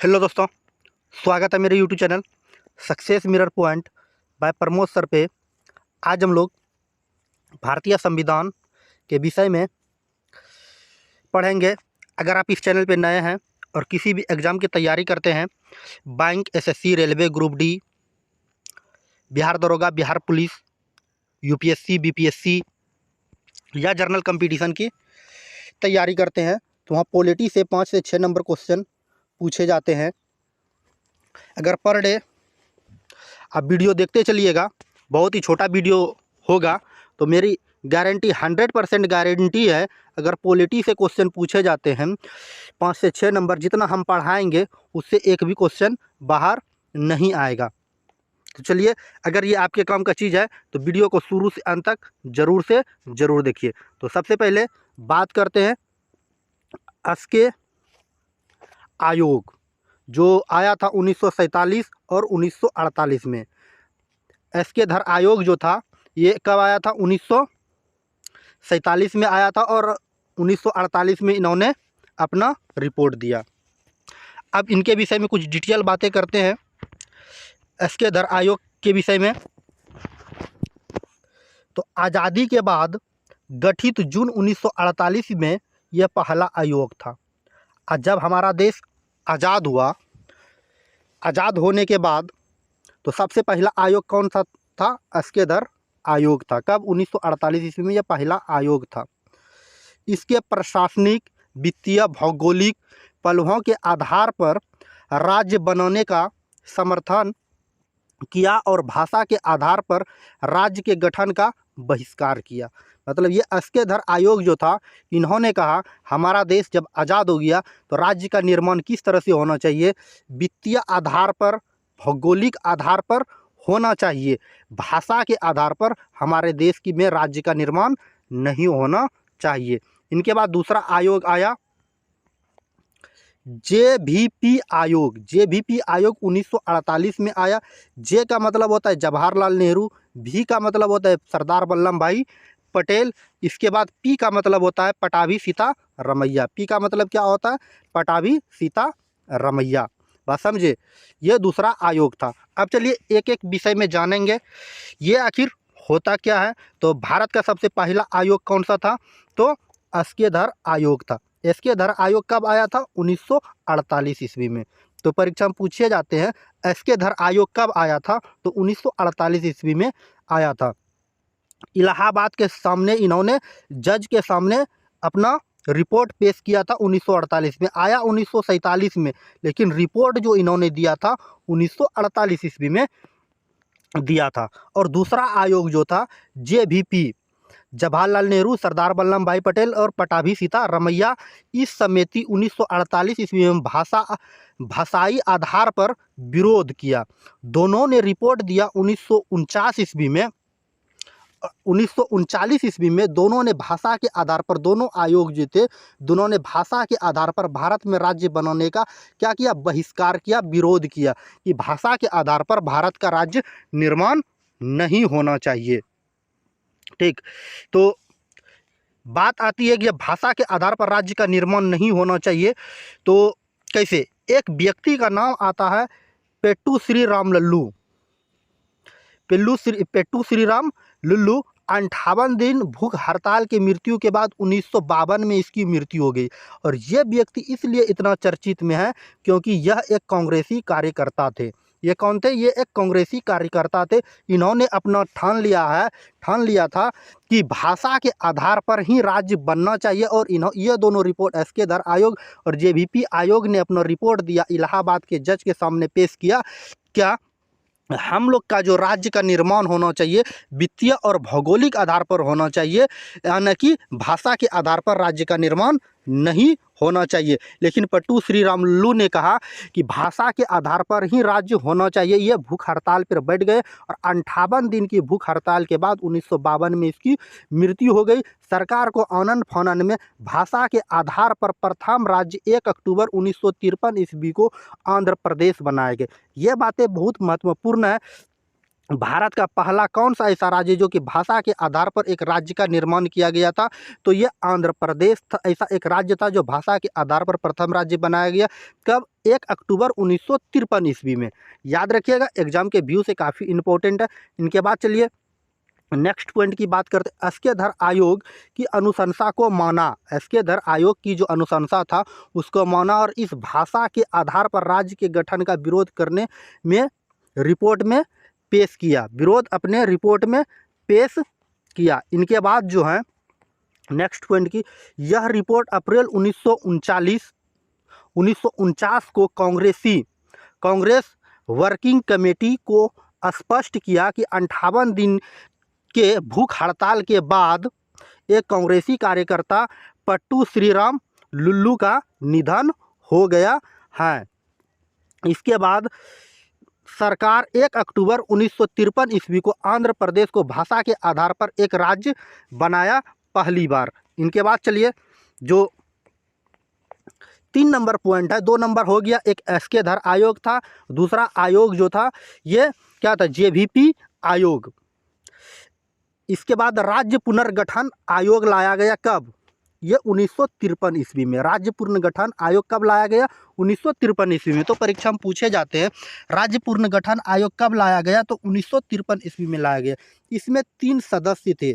Hello दोस्तों, स्वागत है मेरे YouTube channel success mirror point by Pramod sir पे। आज हम लोग भारतीय संविधान के विषय में पढ़ेंगे। अगर आप इस चैनल पे नए हैं और किसी भी एग्ज़ाम की तैयारी करते हैं, bank, SSC, railway, group D, Bihar दरोगा, बिहार पुलिस, यूपीएससी, बीपीएससी या जर्नल कंपटीशन की तैयारी करते हैं, तो वहाँ पॉलिटी से 5 से 6 नंबर क्वेश्चन पूछे जाते हैं। अगर पर डे आप वीडियो देखते चलिएगा, बहुत ही छोटा वीडियो होगा, तो मेरी गारंटी 100% गारंटी है, अगर पॉलिटी से क्वेश्चन पूछे जाते हैं 5 से 6 नंबर, जितना हम पढ़ाएंगे उससे एक भी क्वेश्चन बाहर नहीं आएगा। तो चलिए, अगर ये आपके काम का चीज़ है तो वीडियो को शुरू से अंत तक ज़रूर से ज़रूर देखिए। तो सबसे पहले बात करते हैं एसके आयोग, जो आया था 1947 और 1948 में। एसके धर आयोग जो था ये कब आया था? 1947 में आया था और 1948 में इन्होंने अपना रिपोर्ट दिया। अब इनके विषय में कुछ डिटेल बातें करते हैं एसके धर आयोग के विषय में। तो आज़ादी के बाद गठित जून 1948 में यह पहला आयोग था। और जब हमारा देश आज़ाद हुआ, आज़ाद होने के बाद तो सबसे पहला आयोग कौन सा था? एसके धर आयोग था। कब? 1948 ईस्वी में यह पहला आयोग था। इसके प्रशासनिक, वित्तीय, भौगोलिक पहलुओं के आधार पर राज्य बनाने का समर्थन किया और भाषा के आधार पर राज्य के गठन का बहिष्कार किया। मतलब ये एसके धर आयोग जो था, इन्होंने कहा हमारा देश जब आज़ाद हो गया तो राज्य का निर्माण किस तरह से होना चाहिए? वित्तीय आधार पर, भौगोलिक आधार पर होना चाहिए, भाषा के आधार पर हमारे देश की में राज्य का निर्माण नहीं होना चाहिए। इनके बाद दूसरा आयोग आया जेवीपी आयोग। जेवीपी आयोग 1948 में आया। जे का मतलब होता है जवाहरलाल नेहरू, भी का मतलब होता है सरदार वल्लभ भाई पटेल, इसके बाद पी का मतलब होता है पटाभी सीतारमैया। पी का मतलब क्या होता है? पटाभी सीतारमैया। बात समझे? ये दूसरा आयोग था। अब चलिए एक एक विषय में जानेंगे ये आखिर होता क्या है। तो भारत का सबसे पहला आयोग कौन सा था? तो एसके धर आयोग था। एसके धर आयोग कब आया था? 1948 ईस्वी में। तो परीक्षा में पूछे जाते हैं एसके धर आयोग कब आया था? तो 1948 ईस्वी में आया था। इलाहाबाद के सामने इन्होंने जज के सामने अपना रिपोर्ट पेश किया था 1948 में। आया 1947 में, लेकिन रिपोर्ट जो इन्होंने दिया था 1948 ईस्वी में दिया था। और दूसरा आयोग जो था जेवीपी, जवाहरलाल नेहरू, सरदार वल्लभ भाई पटेल और पटाभी सीतारमैया, इस समिति 1948 ईस्वी में भाषाई आधार पर विरोध किया। दोनों ने रिपोर्ट दिया 1949 ईस्वी में। 1939 ईस्वी में दोनों ने भाषा के आधार पर, दोनों आयोग जो थे दोनों ने भाषा के आधार पर भारत में राज्य बनाने का क्या किया? बहिष्कार किया, विरोध किया कि भाषा के आधार पर भारत का राज्य निर्माण नहीं होना चाहिए। ठीक, तो बात आती है कि भाषा के आधार पर राज्य का निर्माण नहीं होना चाहिए, तो कैसे? एक व्यक्ति का नाम आता है पेट्टू श्री राम लल्लू। पेट्टू श्री राम लल्लू 58 दिन भूख हड़ताल की मृत्यु के बाद 1952 में इसकी मृत्यु हो गई। और ये व्यक्ति इसलिए इतना चर्चित में है क्योंकि यह एक कांग्रेसी कार्यकर्ता थे। ये कौन थे? ये एक कांग्रेसी कार्यकर्ता थे। इन्होंने अपना ठान लिया था कि भाषा के आधार पर ही राज्य बनना चाहिए। और ये दोनों रिपोर्ट एसके धर आयोग और जेवीपी आयोग ने अपना रिपोर्ट दिया, इलाहाबाद के जज के सामने पेश किया। क्या हम लोग का जो राज्य का निर्माण होना चाहिए वित्तीय और भौगोलिक आधार पर होना चाहिए, यानी कि भाषा के आधार पर राज्य का निर्माण नहीं होना चाहिए। लेकिन पेट्टू श्री राम लल्लू ने कहा कि भाषा के आधार पर ही राज्य होना चाहिए। ये भूख हड़ताल पर बैठ गए और 58 दिन की भूख हड़ताल के बाद 1952 में इसकी मृत्यु हो गई। सरकार को आनन फानन में भाषा के आधार पर प्रथम राज्य 1 अक्टूबर 1953 ईस्वी को आंध्र प्रदेश बनाए गए। ये बातें बहुत महत्वपूर्ण है। भारत का पहला कौन सा ऐसा राज्य जो कि भाषा के आधार पर एक राज्य का निर्माण किया गया था? तो ये आंध्र प्रदेश था, ऐसा एक राज्य था जो भाषा के आधार पर प्रथम राज्य बनाया गया। कब? 1 अक्टूबर 1953 ईस्वी में। याद रखिएगा, एग्जाम के व्यू से काफ़ी इंपॉर्टेंट है। इनके बाद चलिए नेक्स्ट पॉइंट की बात करते हैं। एस्केधर आयोग की अनुशंसा को माना। एस्केधर आयोग की जो अनुशंसा था उसको माना और इस भाषा के आधार पर राज्य के गठन का विरोध करने में रिपोर्ट में पेश किया। विरोध अपने रिपोर्ट में पेश किया। इनके बाद जो है नेक्स्ट पॉइंट की, यह रिपोर्ट अप्रैल 1949 को कांग्रेस वर्किंग कमेटी को स्पष्ट किया कि 58 दिन के भूख हड़ताल के बाद एक कांग्रेसी कार्यकर्ता पट्टू श्रीराम लुल्लू का निधन हो गया है। इसके बाद सरकार 1 अक्टूबर 1953 ईस्वी को आंध्र प्रदेश को भाषा के आधार पर एक राज्य बनाया पहली बार। इनके बाद चलिए जो 3 नंबर पॉइंट है, 2 नंबर हो गया, एक एस्केधर आयोग था, दूसरा आयोग जो था ये क्या था? जेवीपी आयोग। इसके बाद राज्य पुनर्गठन आयोग लाया गया। कब? ये 1953 ईस्वी में। राज्य पुनर्गठन आयोग कब लाया गया? 1953 ईस्वी में। तो परीक्षा में पूछे जाते हैं राज्य पुनर्गठन आयोग कब लाया गया? तो 1953 ईस्वी में लाया गया। इसमें 3 सदस्य थे।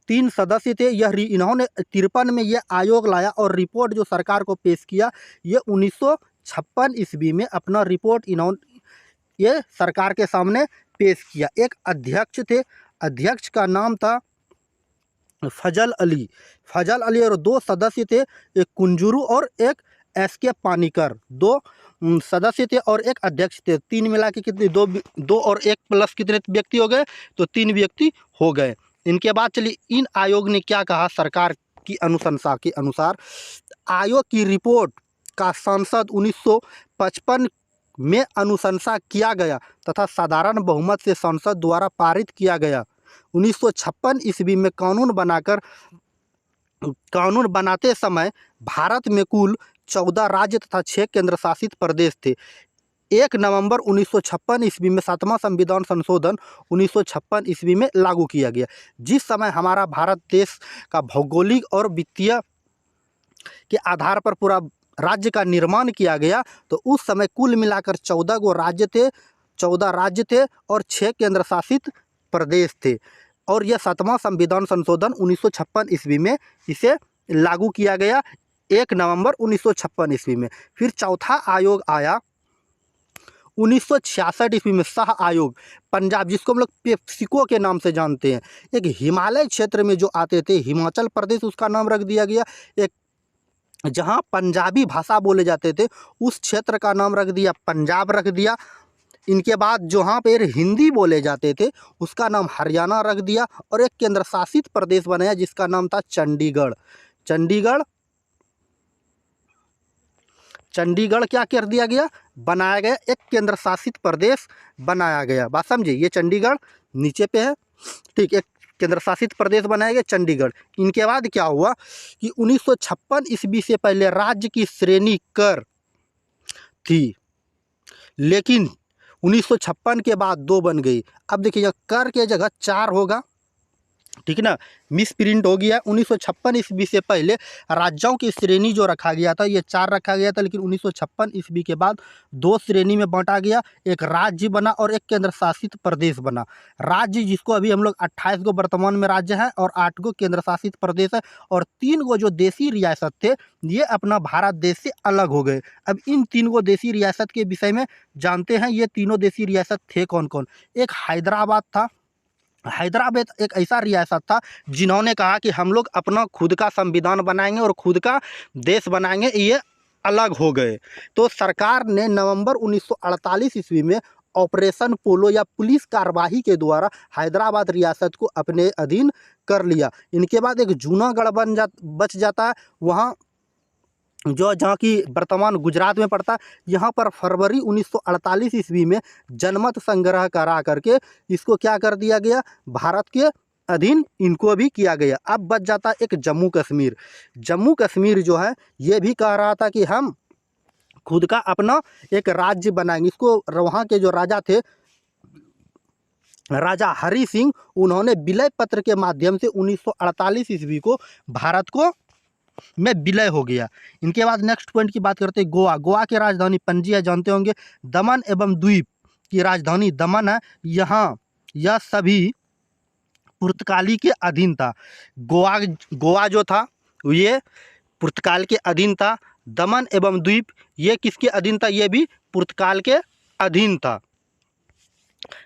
इन्होंने 53 में ये आयोग लाया और रिपोर्ट जो सरकार को पेश किया ये 1956 ईस्वी में अपना रिपोर्ट इन्होंने ये सरकार के सामने पेश किया। एक अध्यक्ष थे, अध्यक्ष का नाम था फजल अली और 2 सदस्य थे, एक कुंजरू और एक एसके पानीकर। 2 सदस्य थे और एक अध्यक्ष थे। 3 मिला के कितने? 2 और 1 प्लस कितने व्यक्ति हो गए? तो 3 व्यक्ति हो गए। इनके बाद चलिए इन आयोग ने क्या कहा? सरकार की अनुशंसा के अनुसार आयोग की रिपोर्ट का संसद 1955 में अनुशंसा किया गया तथा साधारण बहुमत से संसद द्वारा पारित किया गया। 1956 ईस्वी में कानून बनाते समय भारत में कुल 14 राज्य तथा 6 केंद्र शासित प्रदेश थे। 1 नवंबर 1956 ईस्वी में 7वां संविधान संशोधन 1956 ईस्वी में लागू किया गया। जिस समय हमारा भारत देश का भौगोलिक और वित्तीय के आधार पर पूरा राज्य का निर्माण किया गया तो उस समय कुल मिलाकर 14 राज्य थे और 6 केंद्र शासित प्रदेश थे। और यह 7वां संविधान संशोधन 1956 ईस्वी में इसे लागू किया गया 1 नवंबर 1956 ईस्वी में। फिर चौथा आयोग आया 1966 ईस्वी में, शाह आयोग पंजाब, जिसको हम लोग पेप्सिको के नाम से जानते हैं। एक हिमालय क्षेत्र में जो आते थे, हिमाचल प्रदेश उसका नाम रख दिया गया। एक जहाँ पंजाबी भाषा बोले जाते थे उस क्षेत्र का नाम रख दिया पंजाब रख दिया। इनके बाद जहाँ पर हिंदी बोले जाते थे उसका नाम हरियाणा रख दिया और एक केंद्र शासित प्रदेश बनाया जिसका नाम था चंडीगढ़ क्या कर दिया गया? बनाया गया, एक केंद्र शासित प्रदेश बनाया गया। बात समझिए, ये चंडीगढ़ नीचे पे है, ठीक, एक केंद्र शासित प्रदेश बनाया गया चंडीगढ़। इनके बाद क्या हुआ कि 1956 ईस्वी से पहले राज्य की श्रेणी कर थी, लेकिन 1956 के बाद 2 बन गई। अब देखिए कर के जगह 4 होगा, ठीक ना, मिस प्रिंट हो गया। 1956 ईस्वी से पहले राज्यों की श्रेणी जो रखा गया था ये 4 रखा गया था, लेकिन 1956 ईस्वी के बाद 2 श्रेणी में बांटा गया, एक राज्य बना और एक केंद्र शासित प्रदेश बना। राज्य जिसको अभी हम लोग 28 गो वर्तमान में राज्य हैं और 8 गो केंद्र शासित प्रदेश है और 3 गो जो देसी रियासत थे ये अपना भारत देश से अलग हो गए। अब इन 3 गो देसी रियासत के विषय में जानते हैं। ये तीनों देसी रियासत थे कौन कौन? एक हैदराबाद था। हैदराबाद एक ऐसा रियासत था जिन्होंने कहा कि हम लोग अपना खुद का संविधान बनाएंगे और खुद का देश बनाएंगे, ये अलग हो गए। तो सरकार ने नवंबर 1948 ईस्वी में ऑपरेशन पोलो या पुलिस कार्यवाही के द्वारा हैदराबाद रियासत को अपने अधीन कर लिया। इनके बाद एक जूनागढ़ बच जाता है, वहाँ जो जहाँ की वर्तमान गुजरात में पड़ता है। यहाँ पर फरवरी 1948 ईस्वी में जनमत संग्रह करा करके इसको क्या कर दिया गया? भारत के अधीन इनको भी किया गया। अब बच जाता एक जम्मू कश्मीर जो है ये भी कह रहा था कि हम खुद का अपना एक राज्य बनाएंगे। इसको वहाँ के जो राजा थे राजा हरि सिंह, उन्होंने विलय पत्र के माध्यम से 1948 ईस्वी को भारत को में विलय हो गया। इनके बाद नेक्स्ट पॉइंट की बात करते हैं गोवा। गोवा की राजधानी पणजी है, जानते होंगे। दमन एवं द्वीप की राजधानी दमन है। यहाँ यह सभी पुर्तगाली के अधीन था। गोवा जो था ये पुर्तगाल के अधीन था। दमन एवं द्वीप ये किसके अधीन था? ये भी पुर्तगाल के अधीन था।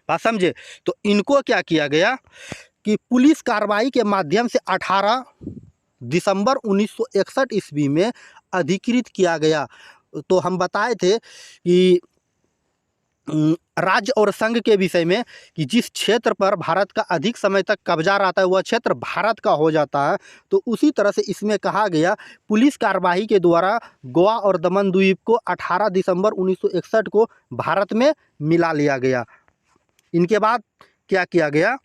बात समझे? तो इनको क्या किया गया कि पुलिस कार्रवाई के माध्यम से 18 दिसंबर 1961 ईस्वी में अधिकृत किया गया। तो हम बताए थे कि राज्य और संघ के विषय में कि जिस क्षेत्र पर भारत का अधिक समय तक कब्जा रहता है वह क्षेत्र भारत का हो जाता है। तो उसी तरह से इसमें कहा गया पुलिस कार्यवाही के द्वारा गोवा और दमन द्वीप को 18 दिसंबर 1961 को भारत में मिला लिया गया। इनके बाद क्या किया गया?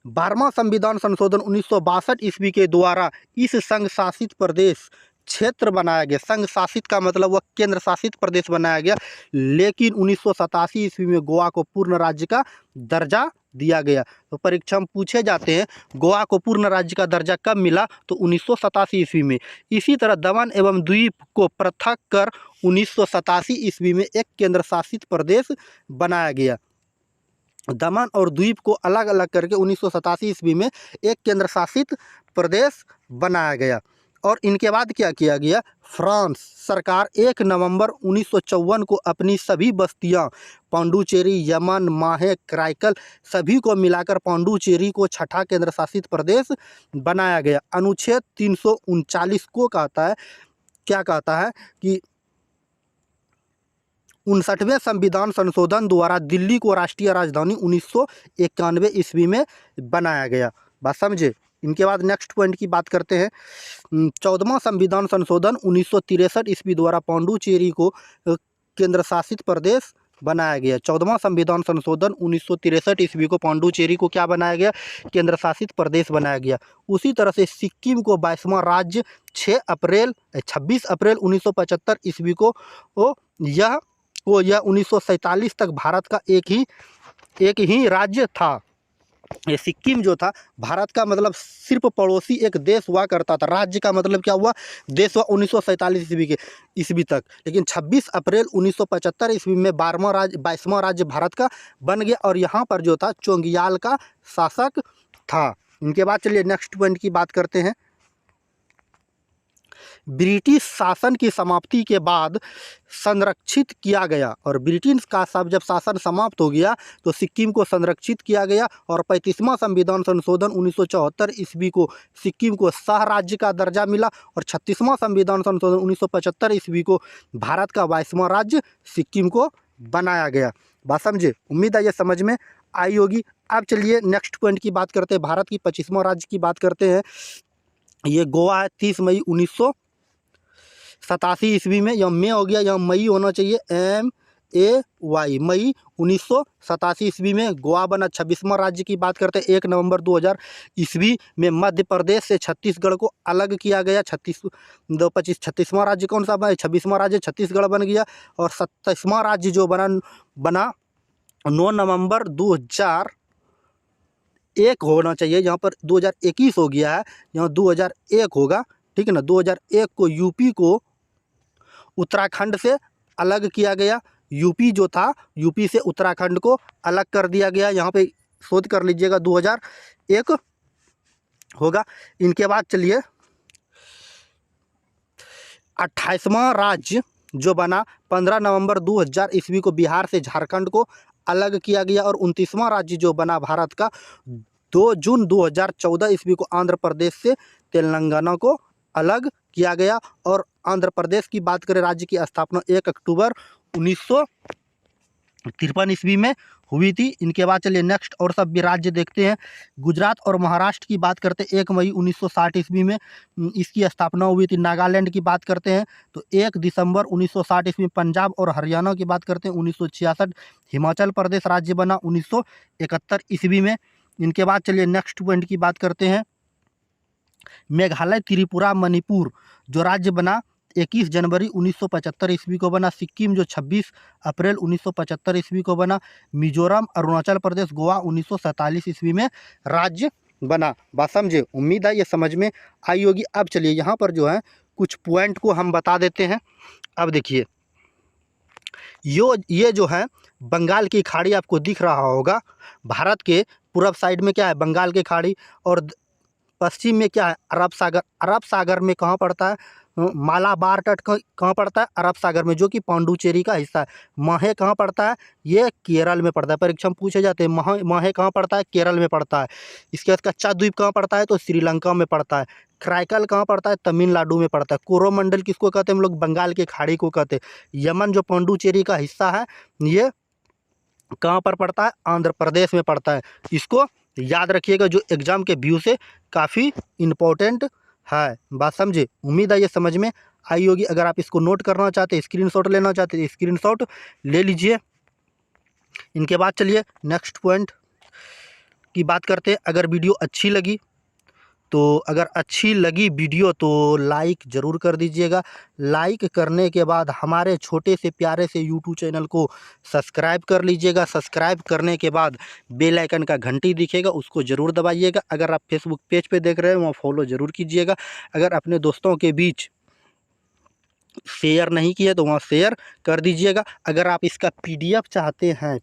12वां संविधान संशोधन 1962 ईस्वी के द्वारा इस संघ शासित प्रदेश क्षेत्र बनाया गया। संघ शासित का मतलब वह केंद्र शासित प्रदेश बनाया गया। लेकिन 1987 ईस्वी में गोवा को पूर्ण राज्य का दर्जा दिया गया। तो परीक्षा में पूछे जाते हैं गोवा को पूर्ण राज्य का दर्जा कब मिला? तो 1987 ईस्वी में। इसी तरह दमन एवं द्वीप को पृथक कर 1987 ईस्वी में एक केंद्र शासित प्रदेश बनाया गया। दमन और द्वीप को अलग अलग करके 1987 ईस्वी में एक केंद्र शासित प्रदेश बनाया गया। और इनके बाद क्या किया गया? फ्रांस सरकार 1 नवंबर 1954 को अपनी सभी बस्तियां पांडुचेरी, यमन, माहे, कराईकल सभी को मिलाकर पांडुचेरी को छठा केंद्र शासित प्रदेश बनाया गया। अनुच्छेद 339 को कहता है, क्या कहता है कि 59वें संविधान संशोधन द्वारा दिल्ली को राष्ट्रीय राजधानी 1991 ईस्वी में बनाया गया। बात समझे? इनके बाद नेक्स्ट पॉइंट की बात करते हैं। 14वां संविधान संशोधन 1963 ईस्वी द्वारा पांडुचेरी को केंद्र शासित प्रदेश बनाया गया। 14वां संविधान संशोधन 1963 ईस्वी को पांडुचेरी को क्या बनाया गया? केंद्र शासित प्रदेश बनाया गया। उसी तरह से सिक्किम को 22वां राज्य 26 अप्रैल 1975 ईस्वी को यह 1947 तक भारत का एक ही राज्य था। ये सिक्किम जो था भारत का मतलब सिर्फ पड़ोसी एक देश हुआ करता था। राज्य का मतलब क्या हुआ? देश हुआ 1947 ईस्वी तक। लेकिन 26 अप्रैल 1975 ईस्वी में 22वां राज्य भारत का बन गया और यहाँ पर जो था चोंगियाल का शासक था। इनके बाद चलिए नेक्स्ट पॉइंट की बात करते हैं। ब्रिटिश शासन की समाप्ति के बाद संरक्षित किया गया और ब्रिटिश का जब शासन समाप्त हो गया तो सिक्किम को संरक्षित किया गया। और 35वां संविधान संशोधन 1974 ईस्वी को सिक्किम को सह राज्य का दर्जा मिला और 36वां संविधान संशोधन 1975 ईस्वी को भारत का 22वां राज्य सिक्किम को बनाया गया। बात समझे? उम्मीद है ये समझ में आई होगी। अब चलिए नेक्स्ट पॉइंट की बात करते हैं। भारत की 25वां राज्य की बात करते हैं। ये गोवा है। 30 मई 1987 ईस्वी में, यह मई हो गया, यह मई होना चाहिए, MAY, मई 1987 ईस्वी में गोवा बना। 26वां राज्य की बात करते हैं। 1 नवंबर 2000 ईस्वी में मध्य प्रदेश से छत्तीसगढ़ को अलग किया गया। 36वां राज्य कौन सा बना? 26वां राज्य छत्तीसगढ़ बन गया। और 27वां राज्य जो बना 9 नवंबर 2001 होना चाहिए। यहाँ पर 2021 हो गया है, यहाँ 2001 होगा, ठीक है ना। 2001 को यूपी को उत्तराखंड से अलग किया गया। यूपी जो था, यूपी से उत्तराखंड को अलग कर दिया गया। यहाँ पे शोध कर लीजिएगा, 2001 होगा। इनके बाद चलिए 28वां राज्य जो बना 15 नवंबर 2000 ईस्वी को बिहार से झारखंड को अलग किया गया। और 29वां राज्य जो बना भारत का 2 जून 2014 ईस्वी को आंध्र प्रदेश से तेलंगाना को अलग किया गया। और आंध्र प्रदेश की बात करें, राज्य की स्थापना 1 अक्टूबर 1953 ईस्वी में हुई थी। इनके बाद चलिए नेक्स्ट और सब भी राज्य देखते हैं। गुजरात और महाराष्ट्र की बात करते हैं। 1 मई 1960 ईस्वी में इसकी स्थापना हुई थी। नागालैंड की बात करते हैं तो 1 दिसंबर 1960 ईस्वी में। पंजाब और हरियाणा की बात करते हैं 1966। हिमाचल प्रदेश राज्य बना 1971 ईस्वी में। इनके बाद चलिए नेक्स्ट पॉइंट की बात करते हैं। मेघालय, त्रिपुरा, मणिपुर जो राज्य बना 21 जनवरी 1975 ईस्वी को बना। सिक्किम जो 26 अप्रैल 1975 ईस्वी को बना। मिजोरम, अरुणाचल प्रदेश, गोवा 1947 ईस्वी में राज्य बना। बात समझे? उम्मीद है ये समझ में आई होगी। अब चलिए यहाँ पर जो है कुछ पॉइंट को हम बता देते हैं। अब देखिए ये जो है बंगाल की खाड़ी आपको दिख रहा होगा। भारत के पूर्व साइड में क्या है? बंगाल की खाड़ी, और पश्चिम में क्या है? अरब सागर। अरब सागर में कहाँ पड़ता है? मालाबार तट कहाँ पड़ता है? अरब सागर में, जो कि पांडुचेरी का हिस्सा है। माहे कहाँ पड़ता है? ये केरल में पड़ता है। परीक्षा में पूछे जाते हैं माहे कहाँ पड़ता है? केरल में पड़ता है। इसके बाद कच्चा द्वीप कहाँ पड़ता है? तो श्रीलंका में पड़ता है। क्राइकल कहाँ पड़ता है? तमिलनाडु में पड़ता है। कोरोमंडल किसको कहते हैं हम लोग? बंगाल की खाड़ी को कहते हैं। यमन जो पांडुचेरी का हिस्सा है, ये कहाँ पर पड़ता है? आंध्र प्रदेश में पड़ता है। इसको याद रखिएगा, जो एग्जाम के व्यू से काफ़ी इम्पोर्टेंट है। बात समझे? उम्मीद है ये समझ में आई होगी। अगर आप इसको नोट करना चाहते हैं, स्क्रीनशॉट लेना चाहते हैं, स्क्रीनशॉट ले लीजिए। इनके बाद चलिए नेक्स्ट पॉइंट की बात करते हैं। अगर वीडियो अच्छी लगी वीडियो तो लाइक ज़रूर कर दीजिएगा। लाइक करने के बाद हमारे छोटे से प्यारे से यूट्यूब चैनल को सब्सक्राइब कर लीजिएगा। सब्सक्राइब करने के बाद बेल आइकन का घंटी दिखेगा, उसको ज़रूर दबाइएगा। अगर आप फेसबुक पेज पे देख रहे हैं, वहाँ फॉलो ज़रूर कीजिएगा। अगर अपने दोस्तों के बीच शेयर नहीं किया तो वहाँ शेयर कर दीजिएगा। अगर आप इसका PDF चाहते हैं,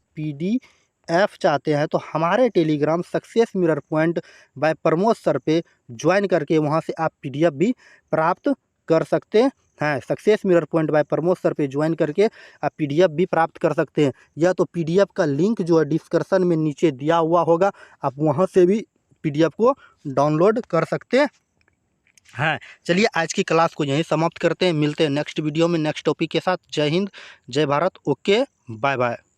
PDF चाहते हैं, तो हमारे Telegram success mirror point by Pramod sir पे ज्वाइन करके वहाँ से आप PDF भी प्राप्त कर सकते हैं। Success mirror point by Pramod sir पे ज्वाइन करके आप PDF भी प्राप्त कर सकते हैं। या तो PDF का लिंक जो है डिस्क्रिप्शन में नीचे दिया हुआ होगा, आप वहाँ से भी PDF को डाउनलोड कर सकते हैं। चलिए आज की क्लास को यहीं समाप्त करते हैं। मिलते हैं नेक्स्ट वीडियो में नेक्स्ट टॉपिक के साथ। जय हिंद, जय भारत। Okay, bye bye.